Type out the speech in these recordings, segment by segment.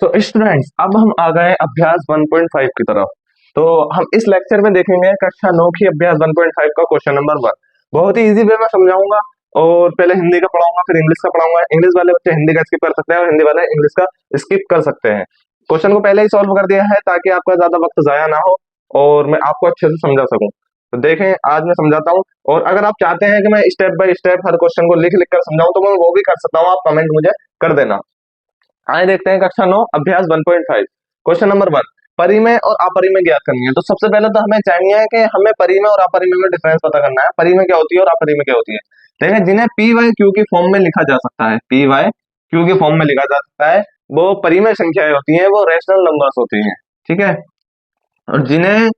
So students, अब हम आ गए अभ्यास 1.5 की तरफ। तो हम इस लेक्चर में देखेंगे कक्षा 9 की अभ्यास 1.5 का क्वेश्चन नंबर 1। बहुत ही इजी वे में समझाऊंगा और पहले हिंदी का पढ़ाऊंगा, फिर इंग्लिश का पढ़ाऊंगा। इंग्लिश वाले बच्चे हिंदी का स्किप कर सकते हैं और हिंदी वाले इंग्लिश का स्किप कर सकते हैं। क्वेश्चन को पहले ही सॉल्व कर दिया है ताकि आपका ज्यादा वक्त जाया ना हो और मैं आपको अच्छे से समझा सकूं। तो देखें, आज मैं समझाता हूँ, और अगर आप चाहते हैं कि मैं step by step her question को लिख लिख कर समझाऊं तो मैं वो भी कर सकता हूँ, आप कमेंट मुझे कर देना। आइए देखते हैं कक्षा 9 अभ्यास 1.5 क्वेश्चन नंबर 1। परिमेय और अपरिमेय ज्ञात करनी है। तो सबसे पहले तो हमें चाहिए कि हमें परिमेय और अपरिमेय में डिफरेंस पता करना है। परिमेय क्या होती है और अपरिमेय क्या होती है। देखें, जिन्हें पी वाई क्यू की फॉर्म में लिखा जा सकता है, पी वाई क्यू की फॉर्म में लिखा जा सकता है, वो परिमेय संख्याएं होती हैं, वो रेशनल नंबर्स होती हैं। ठीक है। और जिन्हें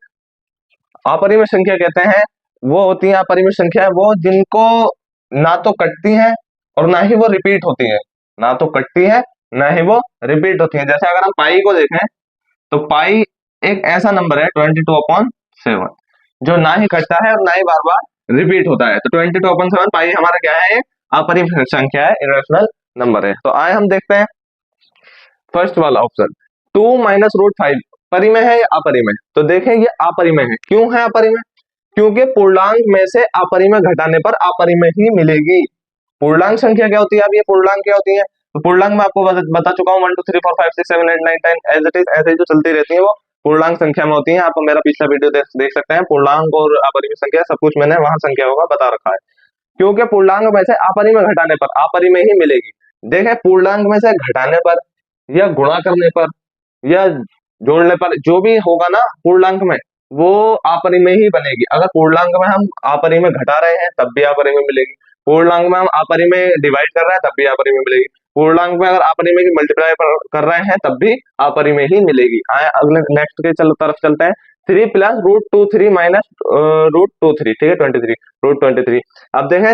अपरिमेय संख्या कहते हैं वो होती है अपरिमेय संख्या, वो जिनको ना तो कटती है और ना ही वो रिपीट होती है। ना तो कटती है ना ही वो रिपीट होती है। जैसे अगर हम पाई को देखें तो पाई एक ऐसा नंबर है 22/7 जो ना ही कटता है और ना ही बार बार रिपीट होता है। तो 22/7 पाई हमारा क्या है, अपरिमेय संख्या है, इरेशनल नंबर है। तो आए हम देखते हैं फर्स्ट वाला ऑप्शन, 2 - √5 परिमेय है या अपरिमेय। तो देखें ये अपरिमेय है। क्यों है अपरिमेय? क्योंकि पूर्णांक में से अपरिमेय घटाने पर अपरिमेय ही मिलेगी। पूर्णांक संख्या क्या होती है, अब ये पूर्णांक क्या होती है, तो पूर्णांक मैं आपको बता चुका हूँ, 1 2 3 4 5 6 7 8 9 10 एज इट इज, ऐसे ही जो चलती रहती है वो पूर्णांक संख्या में होती है। आप मेरा पिछला वीडियो देख सकते हैं, पूर्णांक और अपरिमेय संख्या सब कुछ मैंने वहां संख्या होगा बता रखा है। क्योंकि पूर्णांक में से अपरिमेय घटाने पर अपरिमेय ही मिलेगी। देखें, पूर्णांक में से घटाने पर या गुणा करने पर या जोड़ने पर जो भी होगा ना पूर्णांक में, वो अपरिमेय ही बनेगी। अगर पूर्णांक में हम अपरिमेय घटा रहे हैं तब भी अपरिमेय मिलेगी, पूर्णांक में हम अपरिमेय डिवाइड कर रहे हैं तब भी अपरिमेय मिलेगी, पूर्णांक में अगर अपरिमेय की मल्टीप्लाई कर रहे हैं तब भी अपरिमेय ही मिलेगी। आए अगले नेक्स्ट के तरफ चलते हैं। 3 + √23 - √23, ठीक है, 23 √23। अब देखें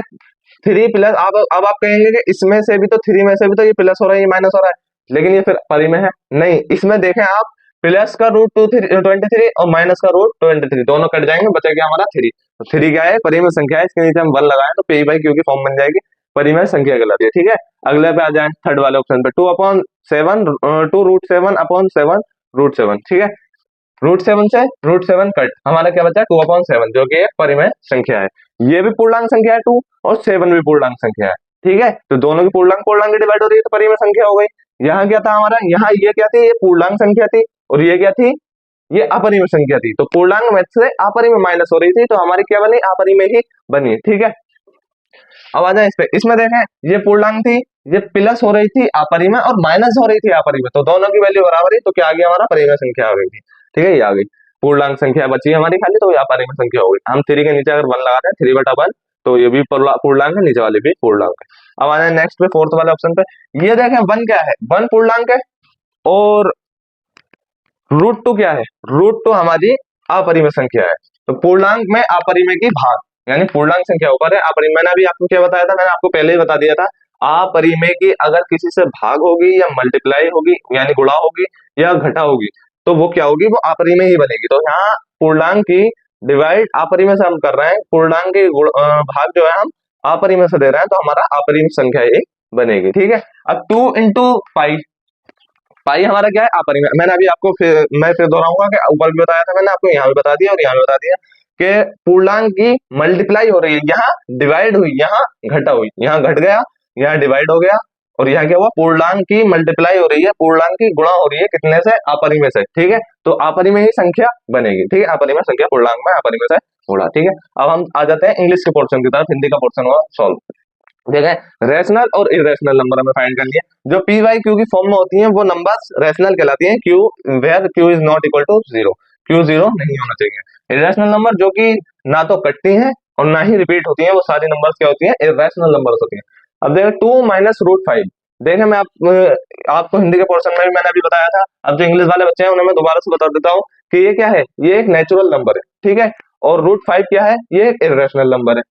3 प्लस, अब आप कहेंगे कि इसमें से भी तो 3 में से भी तो ये प्लस हो रहा है, ये माइनस हो रहा है, लेकिन ये फिर परिमेय है नहीं। इसमें देखें आप, प्लस का √23 और माइनस का √23 दोनों कट जाएंगे, बचेगा हमारा 3। तो 3 क्या है, परिमेय संख्या है, इसके नीचे हम 1 लगाए तो पी बाई क्यू की फॉर्म बन जाएगी, परिमेय संख्या कहलाती है। ठीक है, अगले पे आ जाए थर्ड वाले ऑप्शन पे, 2/7 2√7/7 √7। ठीक है, √7 से √7 कट, हमारा क्या बचा, 2/7 जो कि एक परिमेय संख्या है। ये भी पूर्णांक संख्या है 2, और 7 भी पूर्णांक संख्या है। ठीक है, तो दोनों की पूर्णांक पूर्णांक डिवाइड हो रही है तो परिमेय संख्या हो गई। यहाँ क्या था हमारा, यहाँ ये क्या थी, ये पूर्णांक संख्या थी, और ये क्या थी, ये अपरिमेय संख्या थी। तो पूर्णांक में से अपरिमेय माइनस हो रही थी, तो हमारी क्या बनी, अपरिमेय ही बनी। ठीक है, अब आ जाए इस पे, इसमें देखें ये पूर्णांक थी, ये प्लस हो रही थी अपरिमेय और माइनस हो रही थी अपरिमेय, तो दोनों की वैल्यू बराबर है, तो क्या आ गया हमारा, परिमेय संख्या आ गई थी। ठीक है, ये आ गई पूर्णांक संख्या बची हमारी खाली, तो ये अपरिमेय संख्या हो गई। हम 3 के नीचे अगर 1 लगाते हैं, 3/1, तो ये भी पूर्णांक है, नीचे वाले भी पूर्णांक है। अब आ जाए नेक्स्ट पे, फोर्थ वाले ऑप्शन पे। ये देखें 1 क्या है, 1 पूर्णांक है, और √2 क्या है, √2 हमारी अपरिमेय संख्या है। तो पूर्णांक में अपरिमेय की भाग, यानी पूर्णांक संख्या ऊपर है, अपरिमेय। मैंने अभी आपको क्या बताया था, मैंने आपको पहले ही बता दिया था, अपरिमेय की अगर किसी से भाग होगी या मल्टीप्लाई होगी, यानी गुणा होगी या घटा होगी, तो वो क्या होगी, वो अपरिमेय ही बनेगी। तो यहाँ पूर्णांक की डिवाइड अपरिमेय से हम कर रहे हैं, पूर्णांक के भाग जो है हम अपरिमेय से दे रहे हैं, तो हमारा अपरिमेय संख्या ही बनेगी। ठीक है, अब 2 × 5, पाई हमारा क्या है, अपरिमेय। मैंने अभी आपको मैं फिर दोहराऊंगा कि ऊपर भी बताया था मैंने आपको, यहाँ भी बता दिया और यहाँ भी बता दिया कि पूर्णांक की मल्टीप्लाई हो रही है, यहाँ डिवाइड हुई, यहाँ घटा हुई, यहाँ घट गया, यहाँ डिवाइड हो गया, और यहाँ क्या हुआ, पूर्णांक की मल्टीप्लाई हो रही है, पूर्णांक की गुणा हो रही है, कितने से, अपरिमेय से। ठीक है, तो अपरिमेय ही संख्या बनेगी। ठीक है, अपरिमेय संख्या पूर्णांक में अपरिमेय से गुणा। ठीक है, अब हम आ जाते हैं इंग्लिश के पोर्शन की तरफ, हिंदी का पोर्शन हुआ सॉल्व। देखें, रेशनल और इरेशनल नंबर हमें फाइंड करनी है। जो पी वाई क्यू की फॉर्म में होती हैं वो नंबर्स रेशनल कहलाती हैं, q where q is not equal to 0, q 0 नहीं होना चाहिए। इरेशनल नंबर जो कि ना तो कटती हैं और ना ही रिपीट होती हैं, वो सारी नंबर्स क्या होती हैं, इरेशनल नंबर्स होती हैं। अब देखें 2 - √5, देखें मैं आपको हिंदी के पोर्शन में भी मैंने अभी बताया था, अब जो इंग्लिश वाले बच्चे हैं उन्हें मैं दोबारा से बता देता हूँ कि ये क्या है, ये एक नेचुरल नंबर है। ठीक है, और √5 क्या है, ये एक इरेशनल नंबर है।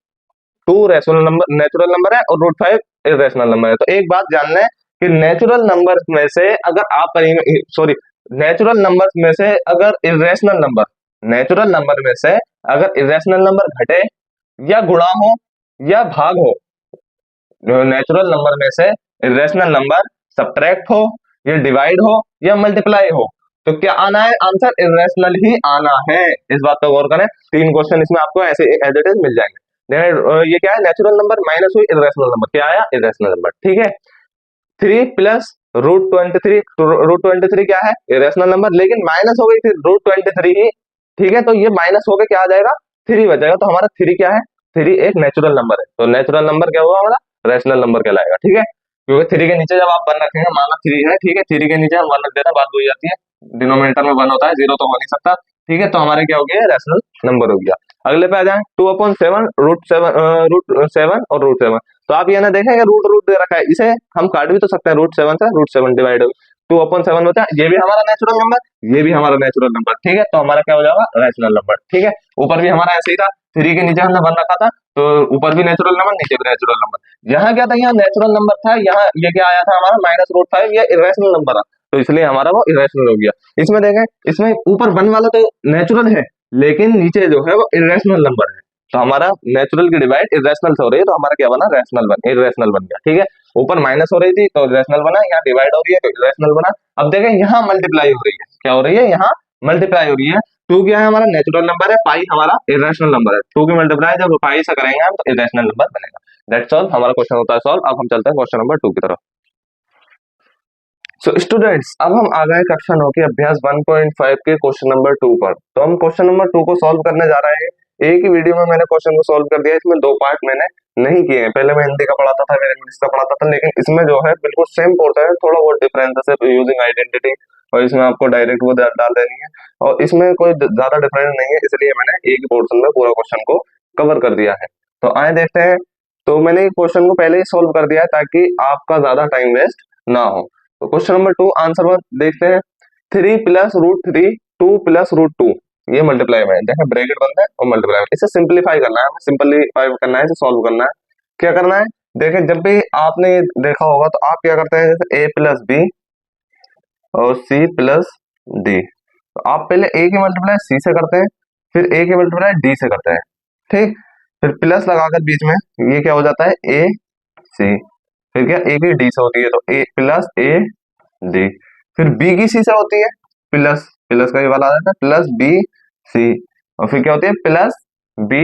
2 रैशनल नंबर नेचुरल नंबर है और √5 इरेशनल नंबर है। तो एक बात जान लें कि नेचुरल नंबर में से अगर आप सॉरी नेचुरल नंबर में से अगर इरेशनल नंबर, नेचुरल नंबर में से अगर इरेशनल नंबर घटे या गुणा हो या भाग हो, नेचुरल नंबर में से इरेशनल नंबर सबट्रैक्ट हो ये डिवाइड हो या मल्टीप्लाई हो, तो क्या आना है आंसर, इरेशनल ही आना है। इस बात पर गौर करें, 3 क्वेश्चन इसमें आपको ऐसे एज इट इज मिल जाएंगे। ये क्या है, नेचुरल नंबर माइनस हुई इरेशनल नंबर, क्या आया, इरेशनल नंबर, ठीक है। 3 + √23, √23 क्या है, इरेशनल नंबर, लेकिन माइनस हो गई थी √23 ही, ठीक है, तो ये माइनस हो गया, क्या आ जाएगा, 3 बचेगा, तो हमारा 3 क्या है, 3 एक नेचुरल नंबर है, तो नेचुरल नंबर क्या हुआ हमारा, रैशनल नंबर कहलाएगा, ठीक है। क्योंकि 3 के नीचे जब आप 1 रखेंगे, माना 3 है, ठीक है, 3 के नीचे हम 1 रख देते हैं, बात वही आती है, डिनोमिनेटर में 1 होता है, 0 तो हो नहीं सकता, ठीक है, तो हमारे क्या हो गया, रैशनल नंबर हो गया। अगले पे आ जाए, 2/7 √7 और √7, तो आप ये ना देखेंगे रूट रूट दे रखा है, इसे हम काट भी तो सकते हैं, √7 से √7 डिवाइड हो, 2/7 होता है, ये भी हमारा नेचुरल नंबर, ये भी हमारा नेचुरल नंबर, ठीक है, तो हमारा क्या हो जाएगा, रैशनल नंबर, ठीक है। ऊपर भी हमारा ऐसे ही था, 3 के नीचे हमने 1 रखा था, तो ऊपर भी नेचुरल नंबर, नीचे भी नेचुरल नंबर। यहाँ क्या था, यहाँ नेचुरल नंबर था, यहाँ ये क्या आया था हमारा -√5, ये इरेशनल नंबर था, तो इसलिए हमारा वो इरेशनल हो गया। इसमें देखें, इसमें ऊपर 1 वाला तो नेचुरल है, लेकिन नीचे जो है वो इरेशनल नंबर है, तो हमारा नेचुरल की डिवाइड इरेशनल से हो रही है, तो हमारा क्या बना, रैशनल बन इरेशनल बन गया, ठीक है। ऊपर माइनस हो रही थी तो रैशनल बना, यहाँ डिवाइड हो रही है तो इरेशनल बना। अब देखें, यहाँ मल्टीप्लाई हो रही है, क्या हो रही है, यहाँ मल्टीप्लाई हो रही है। 2 क्या है, हमारा नेचुरल नंबर है, पाई हमारा इरेशनल नंबर है, 2 की मल्टीप्लाई जब पाई से करेंगे हम, तो इरेशनल नंबर बनेगा। दैट्स ऑल, हमारा क्वेश्चन होता है सॉल्व। अब हम चलते हैं क्वेश्चन नंबर 2 की तरफ। सो स्टूडेंट्स, अब हम आ गए कक्षा 9 के अभ्यास 1.5 के क्वेश्चन नंबर 2 पर। तो हम क्वेश्चन नंबर 2 को सॉल्व करने जा रहे हैं। एक ही वीडियो में मैंने क्वेश्चन को सॉल्व कर दिया, इसमें 2 पार्ट मैंने नहीं किए हैं। पहले मैं हिंदी का पढ़ाता था, फिर इंग्लिश का पढ़ाता था, लेकिन इसमें जो है बिल्कुल सेम पोर्शन है, थोड़ा बहुत डिफरेंस है यूजिंग आइडेंटिटी, और इसमें आपको डायरेक्ट वो डाल देनी है, और इसमें कोई ज्यादा डिफरेंस नहीं है, इसलिए मैंने एक ही पोर्शन में पूरा क्वेश्चन को कवर कर दिया है। तो आए देखते हैं। तो मैंने क्वेश्चन को पहले ही सॉल्व कर दिया है, ताकि आपका ज्यादा टाइम वेस्ट ना हो। तो क्वेश्चन नंबर 2 आंसर वन देखते हैं। 3 + √3, 2 + √2, ये मल्टीप्लाई में देखिए ब्रैकेट बनता है और मल्टीप्लाई में, इसे सिंपलीफाई करना है, हमें सिंपलीफाई करना है, इसे सॉल्व करना है। क्या करना है, देखिए जब भी आपने देखा होगा तो आप क्या करते हैं, जैसे a + b और c + d, तो आप पहले a की मल्टीप्लाई c से करते हैं, फिर a की मल्टीप्लाई d से करते हैं, ठीक, फिर प्लस लगाकर बीच में, ये क्या हो जाता है, a c, फिर क्या a की d से होती है, तो a + a d, फिर b की c से होती है, प्लस प्लस का ये वाला आ जाता है, प्लस b c, और फिर क्या होती है, प्लस b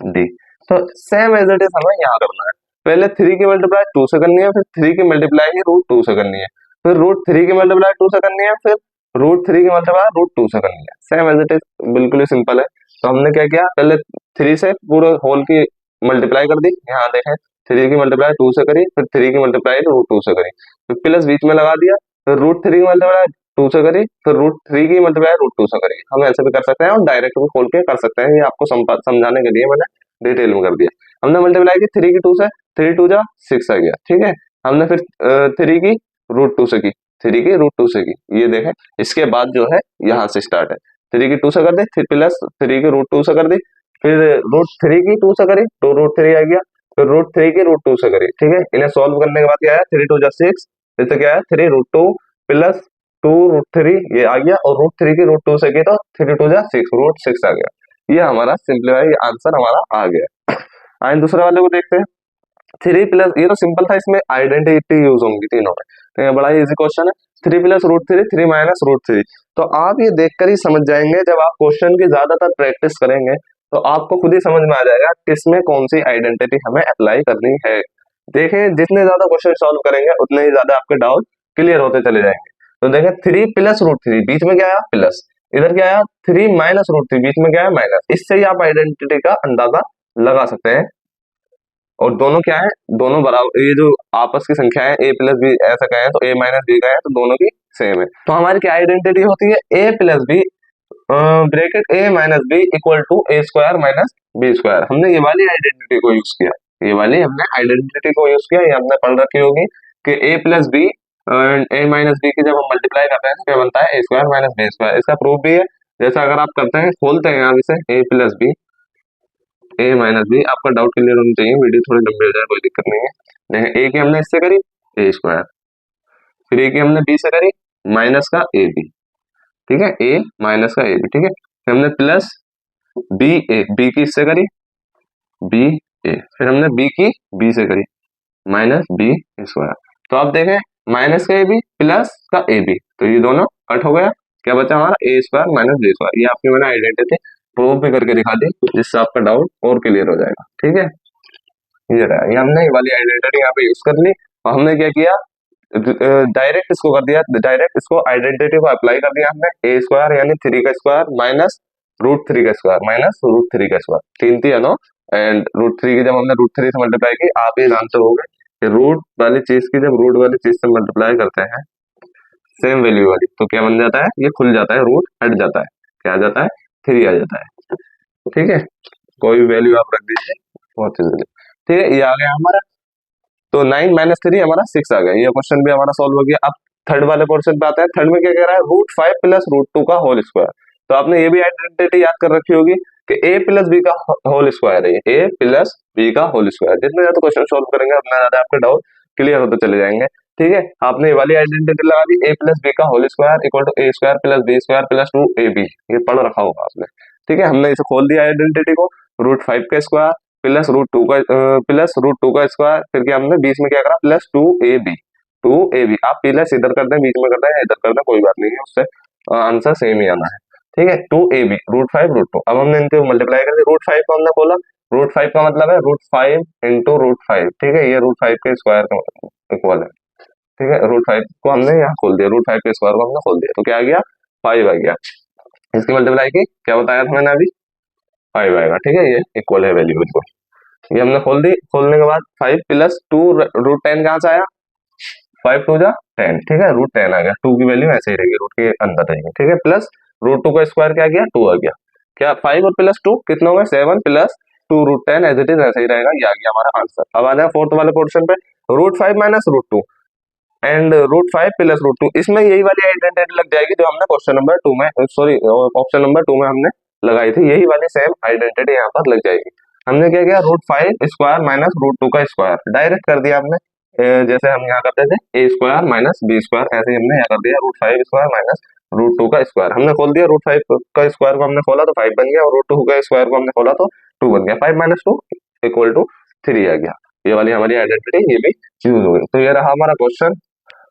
d। तो सेम एज इट इज हमें यहाँ करना है। पहले 3 की मल्टीप्लाई 2 से करनी है, फिर 3 की मल्टीप्लाई √2 से करनी है, फिर √3 की मल्टीप्लाई 2 से करनी है, फिर √3 की मल्टीप्लाई √2 से करनी है। सेम एज इट इज, बिल्कुल ही सिंपल है। तो हमने क्या किया, पहले 3 से पूरे होल की मल्टीप्लाई कर दी, यहाँ देखें 3 की मल्टीप्लाई 2 से करी, फिर 3 की मल्टीप्लाई √2 से करी, फिर प्लस बीच में लगा दिया, फिर √3 की मल्टीप्लाई 2 से करी, फिर √3 की मल्टीप्लाई √2 से करी। हम ऐसे भी कर सकते हैं और डायरेक्ट भी खोल के कर सकते हैं, ये आपको समझाने के लिए मैंने डिटेल में कर दिया। हमने मल्टीप्लाई की 3 की 2 से, 3 2 जा 6 आ गया, ठीक है। हमने फिर 3 की √2 से की, 3 की √2 से की, ये देखें। इसके बाद जो है यहाँ से स्टार्ट है, 3 की 2 से कर दी, फिर प्लस 3 की √2 से कर दी, फिर √3 की 2 से करी तो √3 आ गया, फिर √3 की √2 से करी, ठीक है। इन्हें सॉल्व करने के बाद क्या है, 3 2 जा 6, इससे क्या है 3 √2 प्लस 2 √3 ये आ गया, और √3 की √2 से की तो 3 2 जा 6, √6 आ गया। ये हमारा सिंपलीफाई आंसर हमारा आ गया। आइए दूसरे वाले को देखते हैं। 3 प्लस, ये तो सिंपल था, इसमें आइडेंटिटी यूज होंगी तीनों में, तो ये बड़ा ही इजी क्वेश्चन है। 3 + √3, 3 - √3, तो आप ये देखकर ही समझ जाएंगे, जब आप क्वेश्चन की ज्यादातर प्रैक्टिस करेंगे तो आपको खुद ही समझ में आ जाएगा किसमें कौन सी आइडेंटिटी हमें अप्लाई करनी है। देखें, जितने ज्यादा क्वेश्चन सॉल्व करेंगे उतने ही ज्यादा आपके डाउट क्लियर होते चले जाएंगे। तो देखें 3 + √3, बीच में क्या आया, प्लस, इधर क्या आया 3 - √3, बीच में क्या है, माइनस। इससे ही आप आइडेंटिटी का अंदाजा लगा सकते हैं। और दोनों क्या है, दोनों बराबर, ये जो आपस की संख्या है a + b ऐसा कहें तो a - b का है, तो दोनों की सेम है। तो हमारी क्या आइडेंटिटी होती है, a + b bracket a - b equal to a² - b²। हमने ये वाली आइडेंटिटी को यूज किया, ये वाली हमने आइडेंटिटी को यूज किया, ये हमने पढ़ रखी होगी कि a + b and a - b की जब हम मल्टीप्लाई करते हैं तो क्या बनता है, a² - b²। इसका प्रूफ भी है, जैसा अगर आप करते हैं, खोलते हैं यहाँ से a + b, a - b, आपका डाउट क्लियर होना चाहिए, वीडियो थोड़ी लंबी हो जाए कोई दिक्कत नहीं है। देखें a की हमने इससे करी a², फिर a की हमने b से करी माइनस का ab, ठीक है, a माइनस का ab, ठीक है। फिर हमने प्लस b की इससे करी ba, फिर हमने b की b से करी माइनस b²। तो आप देखें माइनस का ए बी प्लस का ए बी, तो ये दोनों कट हो गया, क्या बचा हमारा ए स्क्वायर माइनस बी स्क्वायर। ये आपकी मैंने आइडेंटिटी प्रूव भी करके दिखा दी, जिससे आपका डाउट और क्लियर हो जाएगा। ठीक है, ये रहा, ये हमने ये वाली आइडेंटिटी यहाँ पे यूज कर ली, और हमने क्या किया, डायरेक्ट इसको कर दिया, डायरेक्ट इसको आइडेंटिटी को अप्लाई कर दिया हमने, ए स्क्वायर यानी 3 का स्क्वायर माइनस रूट 3 का स्क्वायर माइनस रूट 3 का स्क्वायर, 3 थी है नो, एंड रूट 3 की जब हमने रूट 3 से मल्टीप्लाई की, आप ये जानते होंगे कि रूट वाली चीज की जब रूट वाली चीज से मल्टीप्लाई करते हैं सेम वैल्यू वाली, तो क्या बन जाता है, ये खुल जाता है, रूट हट जाता है, क्या आ जाता है, 3 आ जाता है। ठीक है, कोई भी वैल्यू आप रख दीजिए, बहुत इजीली। ठीक है, ये आ गया हमारा, तो 9 माइनस 3 हमारा 6 आ गया, ये क्वेश्चन भी हमारा सॉल्व हो गया। अब थर्ड वाले पोर्शन पे आता है, थर्ड में क्या कह रहा है, रूट 5 प्लस रूट 2 का होल स्क्वायर। तो आपने ये भी आइडेंटिटी याद कर रखी होगी कि a प्लस बी का होल स्क्वायर है, ये a प्लस बी का होल स्क्वायर। जितने ज्यादा क्वेश्चन सॉल्व करेंगे उतना ज्यादा आपके डाउट क्लियर होते चले जाएंगे। ठीक है, आपने ये वाली आइडेंटिटी लगा दी, a प्लस बी का whole square equal to a square plus b square plus 2ab, ये पढ़ रखा होगा आपने। ठीक है, हमने इसे खोल दिया आइडेंटिटी को, रूट 5 का स्क्वायर प्लस रूट टू का स्क्वायर, फिर क्या हमने बीच में क्या करा, प्लस 2ab। आप प्लस इधर कर दें, बीच में कर दें, इधर कर दें, कोई बात नहीं है, उससे आंसर सेम ही आना है। ठीक है, 2ab रूट 5 रूट 2, अब हमने इनके मल्टीप्लाई कर दिया, रूट 5 को हमने खोला, रूट 5 का मतलब है रूट 5 इंटू रूट 5। ठीक है, ये रूट 5 के स्क्वायर का इक्वल है। ठीक है, रूट 5 को हमने यहाँ खोल दिया, रूट 5 के स्क्वायर को हमने खोल दिया, तो क्या आ गया, 5 आ गया। इसकी मल्टीप्लाई की, क्या बताया था मैंने अभी, 5 आएगा। ठीक है, ये इक्वल है वैल्यू बिल्कुल, ये हमने खोल दी, खोलने के बाद 5 प्लस 2 रूट 10 कहाँ से आया, 5 टू जा 10। ठीक है, रूट 10 आ गया, 2 की वैल्यू ऐसे ही रहेगी, रूट के अंदर रहेगी। ठीक है, प्लस रूट 2 का स्क्वायर क्या गया, 2 आ गया, क्या 5 और प्लस 2 कितना होगा, 7 plus 2 root 10 as it is ऐसे ही रहेगा, ये आ गया हमारा आंसर। अब आ जाए फोर्थ वाले पोर्शन पे, root 5 minus root 2 and root 5 plus root 2, इसमें यही वाली आइडेंटिटी लग जाएगी जो हमने क्वेश्चन नंबर 2 में, सॉरी ऑप्शन नंबर 2 में हमने लगाई थी, यही वाली सेम आइडेंटिटी यहाँ पर लग जाएगी। हमने क्या किया, रूट 5 स्क्वायर माइनस रूट 2 का स्क्वायर डायरेक्ट कर दिया हमने, जैसे हम यहाँ करते थे ए स्क्वायर माइनस बी स्क्वायर, ऐसे ही हमने यहाँ कर दिया, रूट 5 स्क्वायर माइनस रूट 2 का स्क्वायर हमने खोल दिया, रूट 5 का स्क्वायर को हमने खोला तो 5 बन गया, और रूट 2 का स्क्वायर को हमने खोला तो 2 बन गया, 5 माइनस 2 इक्वल टू 3 आ गया। ये वाली हमारी आइडेंटिटी ये भी यूज हो गई। तो ये रहा हमारा क्वेश्चन,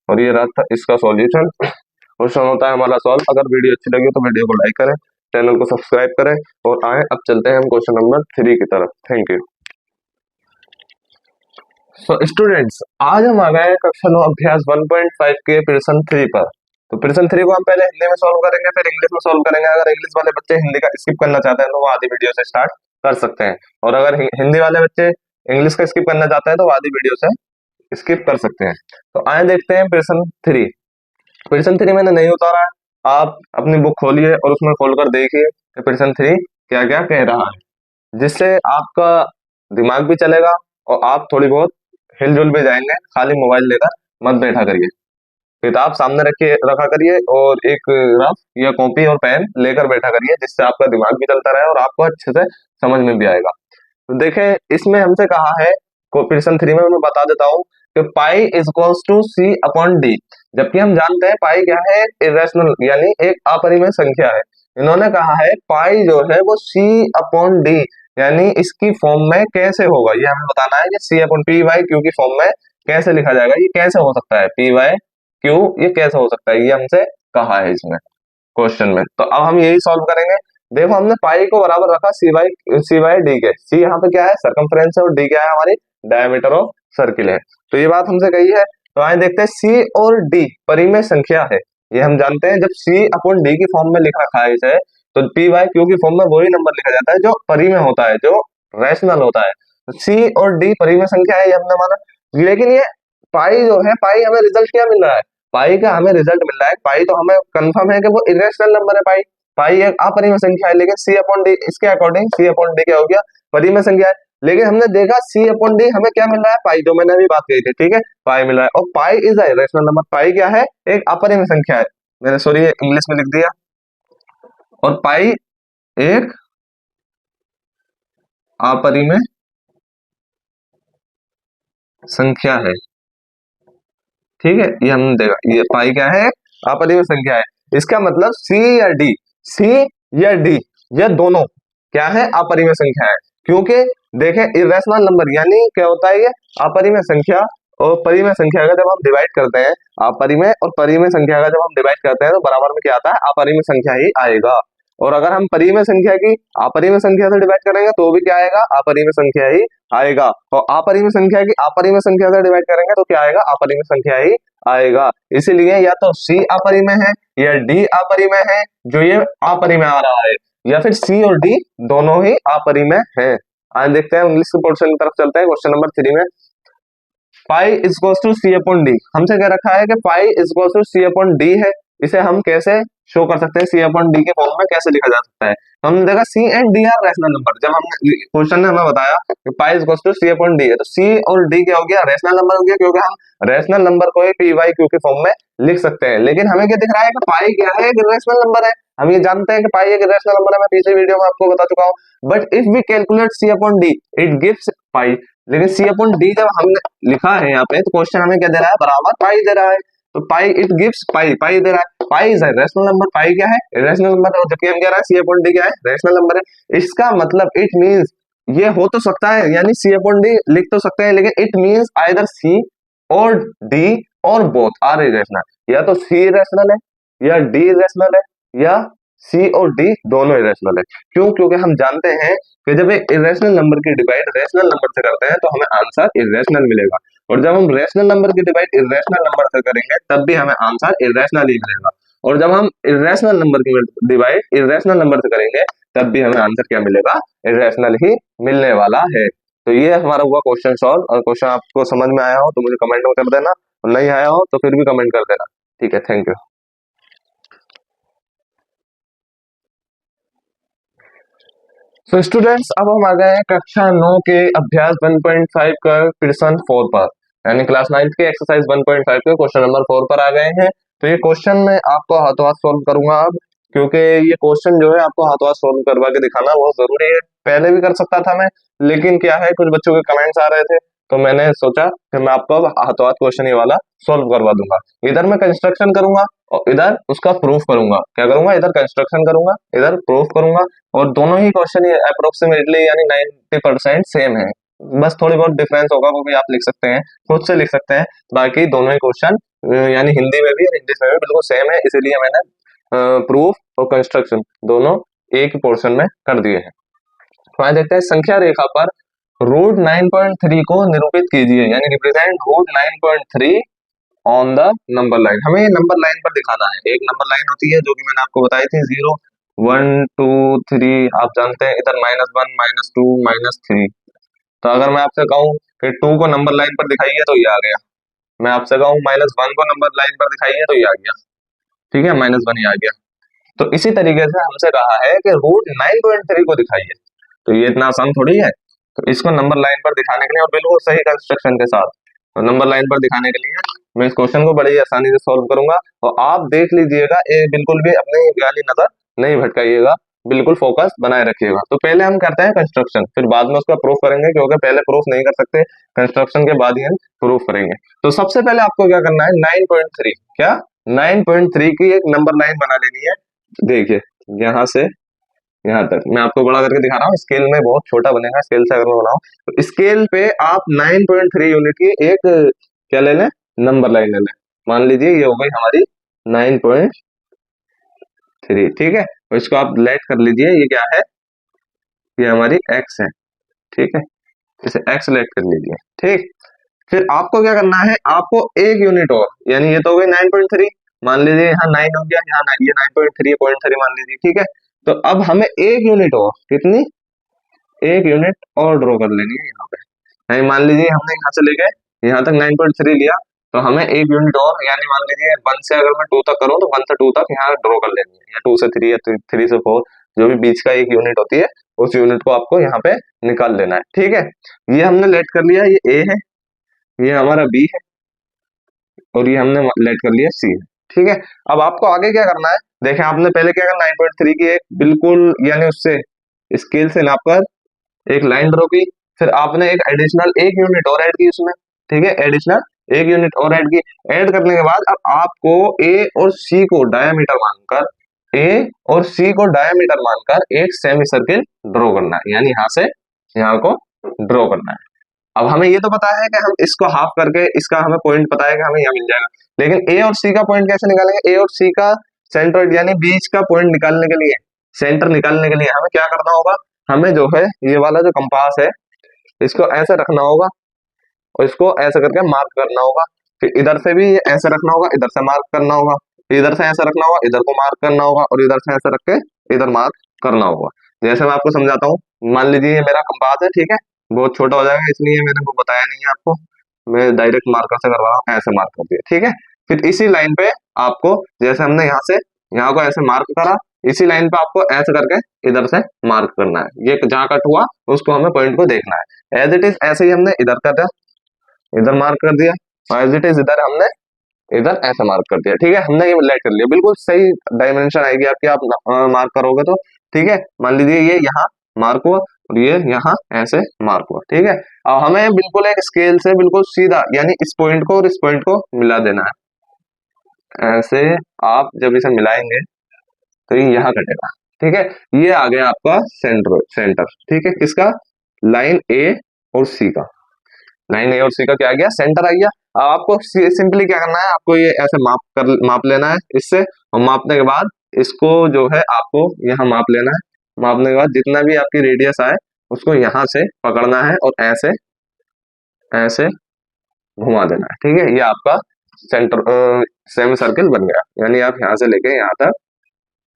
और ये रहा था इसका सॉल्यूशन। क्वेश्चन होता है हमारा सॉल्व। अगर वीडियो अच्छी लगी तो वीडियो को लाइक करें, चैनल को सब्सक्राइब करें, और आए अब चलते हैं हम क्वेश्चन नंबर 3 की तरफ। Thank you. सो स्टूडेंट्स, आज हम आ गए कक्षा 9 अभ्यास 1.5 के प्रश्न 3 पर। तो प्रश्न 3 को हम पहले हिंदी में सॉल्व करेंगे, फिर इंग्लिश में सॉल्व करेंगे। अगर इंग्लिश वाले बच्चे हिंदी का स्किप करना चाहते हैं तो वो आधी वीडियो से स्टार्ट कर सकते हैं, और अगर हिंदी वाले बच्चे इंग्लिश का स्किप करना चाहते हैं तो वो आधी वीडियो से स्किप कर सकते हैं। तो आए देखते हैं प्रश्न 3। प्रश्न 3 मैंने नहीं उतारा है, आप अपनी बुक खोलिए और उसमें खोलकर देखिए कि प्रश्न 3 क्या क्या कह रहा है, जिससे आपका दिमाग भी चलेगा और आप थोड़ी बहुत हिलजुल भी जाएंगे। खाली मोबाइल लेकर मत बैठा करिए, किताब सामने रखा करिए, और एक रफ या कॉपी और पेन लेकर बैठा करिए, जिससे आपका दिमाग भी चलता रहे और आपको अच्छे से समझ में भी आएगा। तो देखें, इसमें हमसे कहा है, क्वेश्चन 3 में मैं बता देता हूँ कि pi is equals to C upon d, जबकि हम जानते हैं पाई क्या है, इरेशनल यानी एक अपरिमेय संख्या है। इन्होंने कहा है पाई जो है वो सी अपॉन डी यानी इसकी फॉर्म में कैसे होगा, ये हमें बताना है कि सी अपॉन पी वाई क्यू की फॉर्म में कैसे लिखा जाएगा, ये कैसे हो सकता है, पी वाई क्यू ये कैसे हो सकता है, ये हमसे कहा है इसमें क्वेश्चन में। तो अब हम यही सॉल्व करेंगे। देखो, हमने पाई को बराबर रखा सी बाई डी के, सी यहाँ पे क्या है, सर्कमफ्रेंस है, और डी क्या है, हमारी डायमीटर ऑफ सर्किल है। तो ये बात हमसे कही है। तो आए देखते हैं, सी और डी परिमेय संख्या है, ये हम जानते हैं। जब सी अपॉन डी की फॉर्म में लिख रखा है इसे, तो पी वाई क्यू की फॉर्म में वही नंबर लिखा जाता है जो परिमेय होता है, जो रैशनल होता है। तो सी और डी परिमेय संख्या है, ये हमने माना। लेकिन ये पाई जो है, पाई हमें रिजल्ट क्या मिल रहा है, पाई का हमें रिजल्ट मिल रहा है, पाई तो हमें कंफर्म है कि वो इरेशनल नंबर है। पाई पाई एक अपरिमेय संख्या है, लेकिन सी अपॉन डी इसके अकॉर्डिंग सी अपॉन डी क्या हो गया, परिमेय संख्या है। लेकिन हमने देखा सी अपॉन डी हमें क्या मिल रहा है, पाई, जो मैंने अभी बात कही थी। ठीक है, पाई मिल रहा है, और pi is a irrational number. Pi क्या है, एक अपरिमेय संख्या है, मैंने सॉरी इंग्लिश में लिख दिया, और पाई एक अपरिमेय संख्या है। ठीक है, ये हमने देखा, ये पाई क्या है, अपरिमेय संख्या है। इसका मतलब सी या डी, सी या डी ये दोनों क्या है, अपरिमेय संख्या है। क्योंकि देखें, इरेशनल नंबर यानी क्या होता है, ये अपरिमेय संख्या और परिमेय संख्या का जब हम डिवाइड करते हैं, अपरिमेय और परिमेय संख्या का जब हम डिवाइड करते हैं तो बराबर में क्या आता है, अपरिमेय संख्या ही आएगा। और अगर हम परिमेय संख्या की अपरिमेय संख्या से डिवाइड करेंगे तो भी क्या आएगा, अपरिमेय संख्या ही आएगा। और अपरिमेय संख्या की अपरिमेय संख्या से डिवाइड करेंगे तो क्या आएगा, अपरिमेय संख्या ही आएगा। इसीलिए या तो सी अपरिमेय है या डी अपरिमेय है, जो ये अपरिमेय आ रहा है, या फिर सी और डी दोनों ही अपरिमेय है। आज देखते हैं इंग्लिश के पोर्शन की तरफ चलते हैं। क्वेश्चन नंबर 3 में pi is equals to C upon D, हमसे क्या रखा है कि pi is equals to C upon D है। इसे हम कैसे शो कर सकते हैं, सी अपॉन डी के फॉर्म में कैसे लिखा जा सकता है। हमने देखा C and D are rational number, जब हमने क्वेश्चन ने हमें बताया कि pi is equals to C upon D है, तो सी और डी क्या हो गया, रैशनल नंबर हो गया, क्योंकि हम रैशनल नंबर को पी वाई क्यू के फॉर्म में लिख सकते हैं। लेकिन हमें क्या दिख रहा है कि पाई क्या है, एक रैशनल नंबर है। हम ये जानते हैं कि पाई एक रैशनल नंबर है, मैं पिछले वीडियो में आपको बता चुका हूँ। But if we calculate C upon D it gives pi, लेकिन सी अपॉन डी जब हमने लिखा है यहाँ पे, तो क्वेश्चन हमें क्या दे रहा है, बराबर पाई दे रहा है। तो पाई इट गिव्स पाई, पाई दे रहा है। Pi is rational number, pi क्या है, रैशनल नंबर है, जबकि हम कह रहा है सी अपॉन डी क्या है, रैशनल नंबर है। इसका मतलब इट मींस ये हो तो सकता है, यानी सी अपॉन डी लिख तो सकते हैं, लेकिन इट मींस आइदर सी और डी और बोथ आर इरेशनल, या तो सी रैशनल है या डी रैशनल है या सी और डी दोनों इरेशनल है। क्यों, क्योंकि हम जानते हैं कि जब एक इरेशनल नंबर की डिवाइड रैशनल नंबर से करते हैं तो हमें आंसर इरेशनल मिलेगा, और जब हम रैशनल नंबर की डिवाइड इरेशनल नंबर से करेंगे तब भी हमें आंसर इरेशनल ही मिलेगा। और जब हम इरेशनल नंबर की डिवाइड इरेशनल नंबर से करेंगे तब भी हमें आंसर क्या मिलेगा, इरेशनल ही मिलने वाला है। तो ये हमारा हुआ क्वेश्चन सॉल्व। और क्वेश्चन आपको समझ में आया हो तो मुझे कमेंट में कर देना, और नहीं आया हो तो फिर भी कमेंट कर देना। ठीक है, थैंक यू। तो स्टूडेंट्स अब हम आ गए हैं कक्षा 9 के अभ्यास 1.5 का प्रश्न 4 पर, यानी क्लास 9 के एक्सरसाइज 1.5 के क्वेश्चन नंबर 4 पर आ गए हैं। तो ये क्वेश्चन मैं आपको हाथों हाथ सॉल्व करूंगा अब, क्योंकि ये क्वेश्चन जो है आपको हाथों हाथ सॉल्व करवा के दिखाना बहुत जरूरी है। पहले भी कर सकता था मैं, लेकिन क्या है कुछ बच्चों के कमेंट्स आ रहे थे, तो मैंने सोचा कि मैं आपको अब हाथों हाथ क्वेश्चन ये वाला सॉल्व करवा दूंगा। इधर मैं कंस्ट्रक्शन करूंगा और इधर उसका प्रूफ करूंगा। क्या करूंगा, इधर कंस्ट्रक्शन करूंगा, इधर प्रूफ करूंगा। और दोनों ही क्वेश्चन ये अप्रोक्सीमेटली यानी 90% सेम है, बस थोड़ी बहुत डिफरेंस होगा, वो भी आप लिख सकते हैं, खुद से लिख सकते हैं। बाकी दोनों ही क्वेश्चन यानी हिंदी में भी और इंग्लिश में भी बिल्कुल सेम है, इसीलिए मैंने प्रूफ और कंस्ट्रक्शन दोनों एक ही पोर्शन में कर दिए हैं। तो आगे देखते हैं, संख्या रेखा पर रूट 9.3 को निरूपित कीजिए, यानी represent root 9.3 on the number line. हमें नंबर लाइन पर दिखाना है। एक नंबर लाइन होती है जो कि मैंने आपको बताई थी, 0 1 2 3, आप जानते हैं इधर -1 -2 -3। तो अगर मैं आपसे कहूं कि 2 को नंबर लाइन पर दिखाइए तो ये आ गया, मैं आपसे कहूं -1 को नंबर लाइन पर दिखाइए तो ये आ गया, ठीक है, -1 ही आ गया। तो इसी तरीके से हमसे कहा है कि रूट 9.3 को दिखाइए, तो ये इतना आसान थोड़ी है। तो इसको नंबर लाइन पर दिखाने के लिए और बिल्कुल सही कंस्ट्रक्शन के साथ, तो नंबर लाइन पर दिखाने के लिए मैं इस क्वेश्चन को बड़ी आसानी से सॉल्व करूंगा। और आप देख लीजिएगा, ये बिल्कुल भी अपनी यानी नजर नहीं भटकाइएगा, बिल्कुल फोकस बनाए रखिएगा। तो पहले हम करते हैं कंस्ट्रक्शन, फिर बाद में उसका प्रूफ करेंगे, क्योंकि पहले प्रूफ नहीं कर सकते, कंस्ट्रक्शन के बाद ही हम प्रूफ करेंगे। तो सबसे पहले आपको क्या करना है, 9.3 क्या 9.3 की एक नंबर लाइन बना लेनी है। देखिए यहाँ से यहाँ तक मैं आपको बड़ा करके दिखा रहा हूँ, स्केल में बहुत छोटा बनेगा, स्केल से अगर मैं बनाऊं तो स्केल पे आप 9.3 यूनिट की एक क्या ले लें, नंबर लाइन ले लें। मान लीजिए ये हो गई हमारी 9.3, ठीक है। तो इसको आप लेट कर लीजिए, ये क्या है, ये हमारी x है, ठीक है, इसे x लेट कर लीजिए, ठीक। फिर आपको क्या करना है, आपको एक यूनिट और, यानी ये तो हो गई 9.3, मान लीजिए यहाँ 9 हो गया, यहाँ ये 9.3 मान लीजिए, ठीक है। तो अब हमें एक यूनिट और, कितनी, एक यूनिट और ड्रॉ कर लेनी है यहाँ पे। यानी मान लीजिए हमने यहाँ से लेके यहाँ तक 9.3 लिया, तो हमें एक यूनिट और, यानी मान लीजिए 1 से अगर मैं 2 तक करूँ तो 1 से 2 तक यहाँ ड्रॉ कर लेनी है, या 2 से 3 या 3 से 4, जो भी बीच का एक यूनिट होती है उस यूनिट को आपको यहाँ पे निकाल लेना है, ठीक है। ये हमने लेट कर लिया, ये ए है, ये हमारा बी है, और ये हमने लेट कर लिया सी है, ठीक है। अब आपको आगे क्या करना है, देखें आपने पहले क्या करना, 9.3 की एक बिल्कुल यानी उससे स्केल से नापकर एक लाइन ड्रॉ की, फिर आपने एक एडिशनल एक यूनिट और ऐड की उसमें, ठीक है, एडिशनल एक यूनिट और ऐड की। ऐड करने के बाद अब आपको ए और सी को डायामीटर मानकर, ए और सी को डायामीटर मानकर एक सेमी सर्किल ड्रॉ करना है, यानी यहां से यहां को ड्रॉ करना है, अब हमें ये तो पता है कि हम इसको हाफ करके इसका हमें पॉइंट पता है कि हमें यहाँ मिल जाएगा, लेकिन ए और सी का पॉइंट कैसे निकालेंगे? ए और सी का सेंटर यानी बीच का पॉइंट निकालने के लिए, सेंटर निकालने के लिए हमें क्या करना होगा? हमें जो है ये वाला जो कंपास है इसको ऐसे रखना होगा और इसको ऐसे करके मार्क करना होगा। फिर इधर से भी ये ऐसे रखना होगा, इधर से मार्क करना होगा, फिर इधर से ऐसे रखना होगा, इधर को मार्क करना होगा, और इधर से ऐसे रख के इधर मार्क करना होगा। जैसे मैं आपको समझाता हूँ, मान लीजिए ये मेरा कंपास है, ठीक है, बहुत छोटा हो जाएगा इसलिए मैंने वो बताया नहीं है आपको, मैं डायरेक्ट मार्कर से कर रहा हूँ, ऐसे मार्क कर दिया, ठीक है। फिर इसी लाइन पे आपको, जैसे हमने यहाँ से यहाँ को ऐसे मार्क करा, इसी लाइन पे आपको ऐसे करके इधर से मार्क करना है। ये जहाँ कट हुआ उसको हमें पॉइंट को देखना है। एज इट इज ऐसे ही हमने इधर कर दिया, इधर मार्क कर दिया, और एज इट इज इधर हमने इधर ऐसे मार्क कर दिया, ठीक है। हमने ये लाइट कर लिया, बिल्कुल सही डायमेंशन आएगी आपकी, आप मार्क करोगे तो, ठीक है। मान लीजिए ये यहाँ मार्क हुआ और ये यहाँ ऐसे मार्क हुआ, ठीक है। अब हमें बिल्कुल एक स्केल से बिल्कुल सीधा यानी इस पॉइंट को और इस पॉइंट को मिला देना है। ऐसे आप जब इसे मिलाएंगे तो ये यहाँ कटेगा, ठीक है। ये आ गया आपका सेंटर सेंटर, ठीक है, किसका? लाइन ए और सी का। लाइन ए और सी का क्या आ गया? सेंटर आ गया। अब आपको सिंपली क्या करना है? आपको ये ऐसे माप लेना है इससे, और मापने के बाद इसको जो है आपको यहाँ माप लेना है। मापने के बाद जितना भी आपकी रेडियस आए उसको यहाँ से पकड़ना है और ऐसे ऐसे घुमा देना है, ठीक है। ये आपका सेंटर सेमी सर्किल बन गया, यानी आप यहाँ से लेके यहाँ तक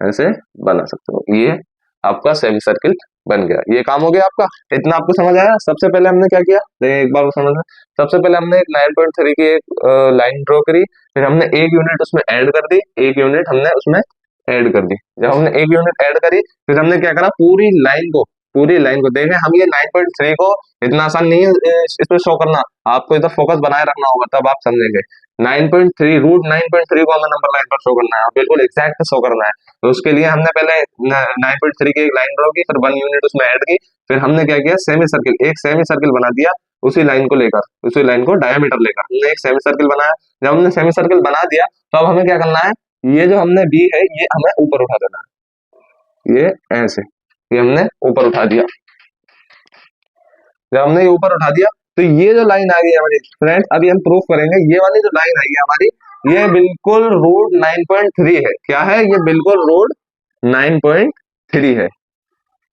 ऐसे बना सकते हो। ये आपका सेमी सर्किल बन गया। ये काम हो गया आपका। इतना आपको समझ आया? सबसे पहले हमने क्या किया, देखिए एक बार वो समझ। सबसे पहले हमने एक 9.3 की एक लाइन ड्रॉ करी, फिर हमने एक यूनिट उसमें ऐड कर दी, एक यूनिट हमने उसमें ऐड कर दी। जब हमने एक यूनिट ऐड करी, फिर हमने क्या करा, पूरी लाइन को देखें हम। ये 9.3 को इतना आसान नहीं है इसमें शो करना, आपको इधर फोकस बनाए रखना होगा, तब आप समझेंगे। 9.3 रूट 9.3 को हमें नंबर लाइन पर शो करना है, बिल्कुल एग्जैक्ट शो करना है। तो उसके लिए हमने पहले 9.3 की एक लाइन ड्रॉ की, फिर 1 यूनिट उसमें ऐड की, फिर हमने क्या किया, सेमी सर्किल, एक सेमी सर्किल बना दिया। उसी लाइन को लेकर, उसी लाइन को डायमीटर लेकर हमने एक सेमी सर्किल बनाया। जब हमने सेमी सर्किल बना दिया तो अब हमें क्या करना है, ये जो हमने बी है ये हमें ऊपर उठा देना है, ये ऐसे, ये हमने ऊपर उठा दिया। जब हमने ये ऊपर उठा दिया तो ये जो लाइन आ गई हमारी फ्रेंड्स, अभी हम प्रूफ करेंगे, ये वाली जो लाइन आई है हमारी, ये बिल्कुल रूट 9.3 है। क्या है? ये बिल्कुल रूट 9.3 है।